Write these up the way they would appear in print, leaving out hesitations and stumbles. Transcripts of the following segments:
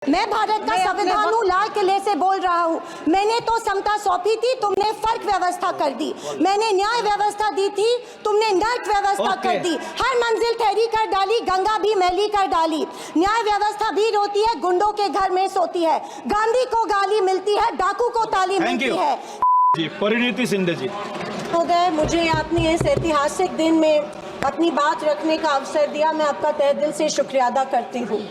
मैं भारत का संविधान हूँ, लाल किले से बोल रहा हूँ। मैंने तो समता सौंपी थी, तुमने फर्क व्यवस्था कर दी। मैंने न्याय व्यवस्था दी थी, तुमने नर्क व्यवस्था कर दी। हर मंजिल ठहरी कर डाली, गंगा भी मैली कर डाली। न्याय व्यवस्था भी रोती है, गुंडों के घर में सोती है। गांधी को गाली मिलती है, डाकू को ताली मिलती है। जी परिणीति शिंदे जी महोदय, मुझे आपने इस ऐतिहासिक दिन में अपनी बात रखने का अवसर दिया, मैं आपका तहे दिल से शुक्रिया अदा करती हूँ।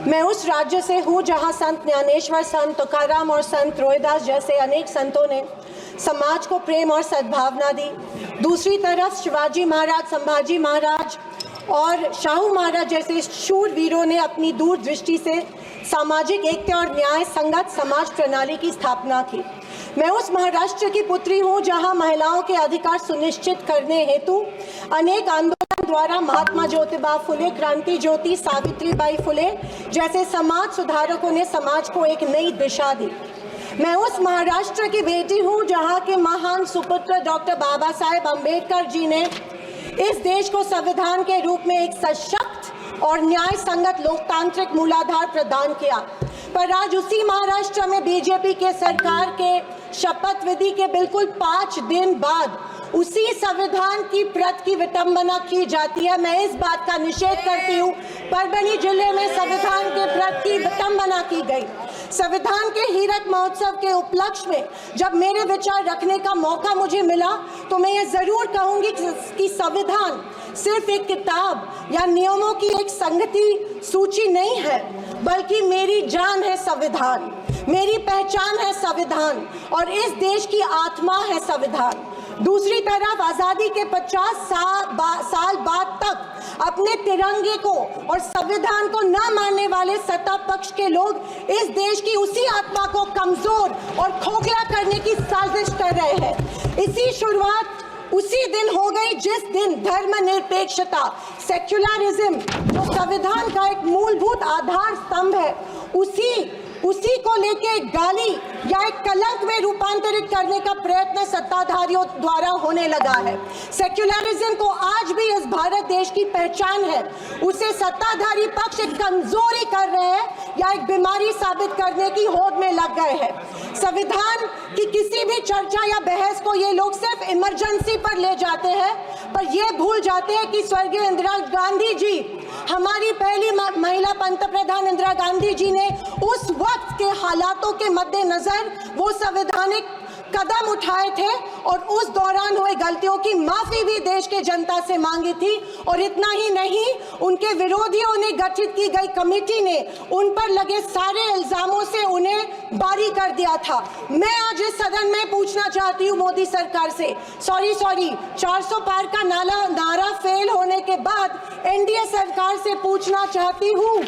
मैं उस राज्य से हूँ जहाँ संत ज्ञानेश्वर, संत तुकाराम और संत रोहिदास जैसे अनेक संतों ने समाज को प्रेम और सद्भावना दी। दूसरी तरफ शिवाजी महाराज, संभाजी महाराज और शाहू महाराज जैसे शूरवीरों ने अपनी दूरदृष्टि से सामाजिक एकता और न्याय संगत समाज प्रणाली की स्थापना की। मैं उस महाराष्ट्र की पुत्री हूँ जहाँ महिलाओं के अधिकार सुनिश्चित करने हेतु अनेक आंदोलन द्वारा महात्मा ज्योतिबा फुले, क्रांति ज्योति सावित्रीबाई फुले जैसे समाज सुधारकों ने समाज को एक नई दिशा दी। मैं उस महाराष्ट्र की बेटी हूँ जहाँ के महान सुपुत्र डॉक्टर बाबा साहेब अम्बेडकर जी ने इस देश को संविधान के रूप में एक सशक्त और न्याय संगत लोकतांत्रिक मूलाधार प्रदान किया। पर आज उसी महाराष्ट्र में बीजेपी के सरकार के शपथ विधि के बिल्कुल 5 दिन बाद उसी संविधान की प्रत की विटंबना की जाती है। मैं इस बात का निषेध करती हूँ। परभणी जिले में संविधान के प्रत की विटंबना की गई। संविधान के हीरक महोत्सव के उपलक्ष्य में जब मेरे विचार रखने का मौका मुझे मिला तो मैं ये जरूर कहूंगी कि संविधान सिर्फ एक किताब या नियमों की एक संगति सूची नहीं है, बल्कि मेरी जान है संविधान, मेरी पहचान है संविधान और इस देश की आत्मा है संविधान। दूसरी तरफ आजादी के 50 साल बाद तक अपने तिरंगे को और संविधान को न मानने वाले सत्ता पक्ष के लोग इस देश की उसी आत्मा को कमजोर और खोखला करने की साजिश कर रहे हैं। इसी शुरुआत उसी दिन हो गई जिस दिन धर्मनिरपेक्षता, सेक्युलरिज्म जो संविधान का एक मूलभूत आधार स्तंभ है, उसी को लेके गाली या एक कलंक में रूपांतरित करने का प्रयत्न सत्ताधारियों द्वारा होने लगा है। सेक्युलरिज्म को आज भी इस भारत देश की पहचान है, उसे सत्ताधारी पक्ष एक कमजोरी कर रहे हैं या एक बीमारी साबित करने की होड़ में लग गए हैं। संविधान की किसी भी चर्चा या बहस को ये लोग सिर्फ इमरजेंसी पर ले जाते हैं, पर ये भूल जाते हैं कि स्वर्गीय इंदिरा गांधी जी, हमारी पहली महिला पंतप्रधान इंदिरा गांधी जी ने उस वक्त के हालातों के मद्देनजर वो संवैधानिक कदम उठाए थे और उस दौरान हुए गलतियों की माफी भी देश के जनता से मांगी थी। और इतना ही नहीं, उनके विरोधियों ने गठित की गई कमेटी ने उन पर लगे सारे इल्जामों से उन्हें बारी कर दिया था। मैं आज इस सदन में पूछना चाहती हूँ मोदी सरकार से, सॉरी 400 पार का नारा फेल होने के बाद एनडीए सरकार से पूछना चाहती हूँ,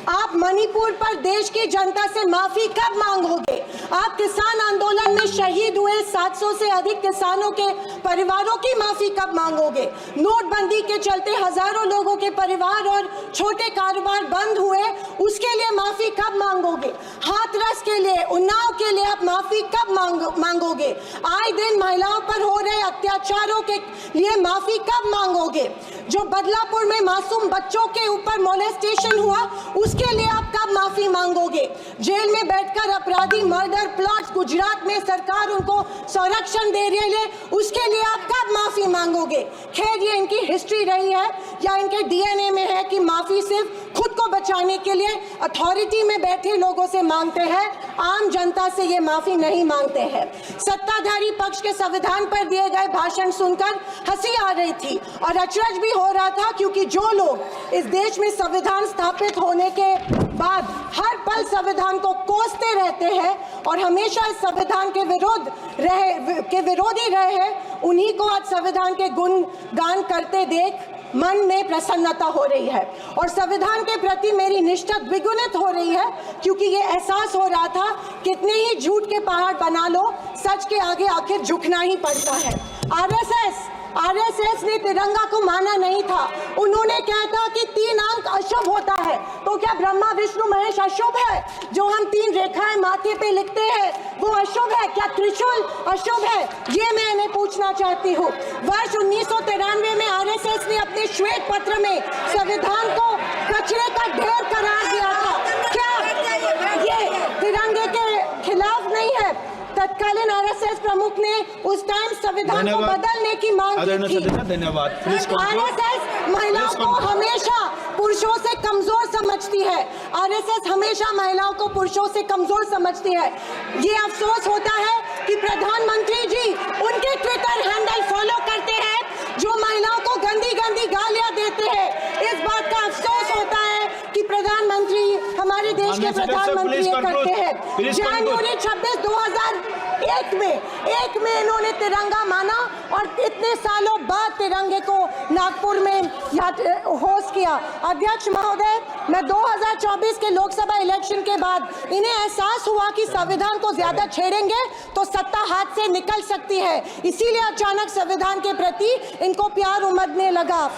आप मणिपुर पर देश की जनता से माफी कब मांगोगे? आप किसान आंदोलन में शहीद हुए 700 से अधिक किसानों के परिवारों की माफी कब मांगोगे? नोटबंदी के चलते हजारों लोगों के परिवार और छोटे कारोबार बंद हुए, उसके लिए माफी कब मांगोगे? हाथरस के लिए, उन्नाव के लिए आप माफी कब मांगोगे? आए दिन महिलाओं पर हो रहे अत्याचारों के लिए माफी कब मांगोगे? जो बदलापुर में मासूम बच्चों के ऊपर मोलेस्टेशन हुआ, उसके लिए आप कब माफी मांगोगे? जेल में बैठकर अपराधी मर्डर प्लॉट्स गुजरात में सरकार उनको संरक्षण दे रही है, उसके लिए आप कब माफी मांगोगे? खैर, ये इनकी हिस्ट्री रही है या इनके डीएनए में है कि माफी सिर्फ खुद को बचाने के लिए अथॉरिटी में बैठे लोगों से मांगते हैं, आम जनता से ये माफी नहीं मांगते हैं। सत्ताधारी पक्ष के संविधान पर दिए गए भाषण सुनकर हंसी आ रही थी और अचरज भी हो रहा था, क्योंकि जो लोग इस देश में संविधान स्थापित होने के बाद हर पल संविधान को कोसते रहते हैं और हमेशा इस संविधान के विरोधी रहे हैं, उन्हीं को आज संविधान के गुणगान करते देख मन में प्रसन्नता हो रही है और संविधान के प्रति मेरी निष्ठा द्विगुणित हो रही है, क्योंकि ये एहसास हो रहा था कितने ही झूठ के पहाड़ बना लो, सच के आगे आखिर झुकना ही पड़ता है। आरएसएस ने तिरंगा को माना नहीं था। उन्होंने कहा था कि 3 अंक अशुभ होता है, तो क्या ब्रह्मा विष्णु महेश अशुभ है? जो हम 3 रेखाएं माथे पे लिखते हैं वो अशुभ है? क्या त्रिशूल अशुभ है? ये मैं इन्हें पूछना चाहती हूँ। वर्ष 1993 में आरएसएस ने अपने श्वेत पत्र में संविधान को कचरे का ढेर करार दिया था। क्या आरएसएस प्रमुख ने उस टाइम संविधान को धन्यवाद। बदलने की मांग की आदरणीय थी। सदस्य, धन्यवाद। प्लीज आरएसएस महिलाओं Please को conclude. हमेशा पुरुषों से कमजोर समझती है। आरएसएस हमेशा महिलाओं को पुरुषों से कमजोर समझती है। ये अफसोस होता है कि प्रधानमंत्री जी उनके ट्विटर हैंडल फॉलो करते हैं जो महिलाओं को गंदी गंदी गालियां देते हैं। इस बात का अफसोस होता है कि प्रधानमंत्री हमारे देश के माननीय सदस्य, प्रधानमंत्री please ये conclude. करते हैं। Please conclude. जनवरी 26, 2001 में इन्होंने तिरंगा माना और इतने सालों बाद तिरंगे को नागपुर में होस्ट किया। अध्यक्ष महोदय, मैं 2024 के लोकसभा इलेक्शन के बाद इन्हें एहसास हुआ कि संविधान को ज्यादा छेड़ेंगे तो सत्ता हाथ से निकल सकती है, इसीलिए अचानक संविधान के प्रति इनको प्यार उमड़ने लगा।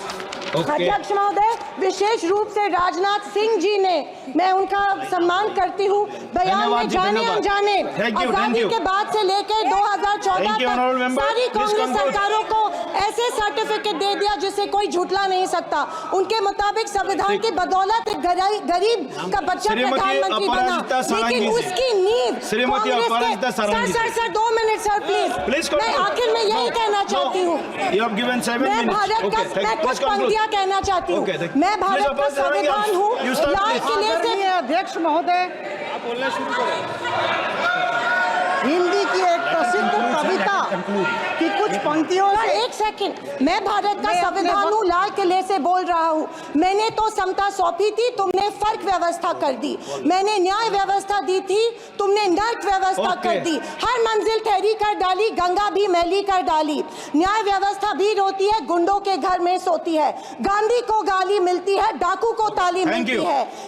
अध्यक्ष महोदय, विशेष रूप से राजनाथ सिंह जी ने, मैं उनका सम्मान करती हूँ, बयान में धन्यवाद जी, जाने धन्यवाद। अनजाने Thank you, thank आजादी you. के बाद से लेकर 2014 Thank you, honorable तक member. सारी Please कांग्रेस conclude. सरकारों को ऐसे सर्टिफिकेट दे दिया जिसे कोई झुठला नहीं सकता। उनके मुताबिक संविधान की बदौलत एक गरीब का बच्चा श्रीमती प्रधानमंत्री बना, अपराजिता सारंगी लेकिन जी। उसकी नींव श्रीमती कांग्रेस के- Aparajita Sarangi ji. Sir 2 minute sir Please please. conclude. मैं आखिर में यही No, कहना no. चाहती हूँ। You have given 7 मैं minutes. भारत Okay, का thank- मैं please कुछ conclude. पंक्तियां कहना चाहती हूँ। Okay, thank- मैं भारत Please, का Aparajiता सारंगी, संविधान हूँ, you start, लाल please. किले से आदरणीय अध्यक्ष महोदय, हिंदी की एक प्रसिद्ध कविता की कुछ पंक्तियों सर, से एक सेकंड, मैं भारत का मैं अपने संविधान हूँ, लाल किले से बोल रहा हूँ। मैंने तो समता सौंपी थी, तुमने फर्क व्यवस्था कर दी। मैंने न्याय व्यवस्था दी थी, तुमने नर्क व्यवस्था Okay. कर दी। हर मंजिल ठहरी कर डाली, गंगा भी मैली कर डाली। न्याय व्यवस्था भी रोती है, गुंडों के घर में सोती है। गांधी को गाली मिलती है, डाकू को ताली Thank मिलती you. है।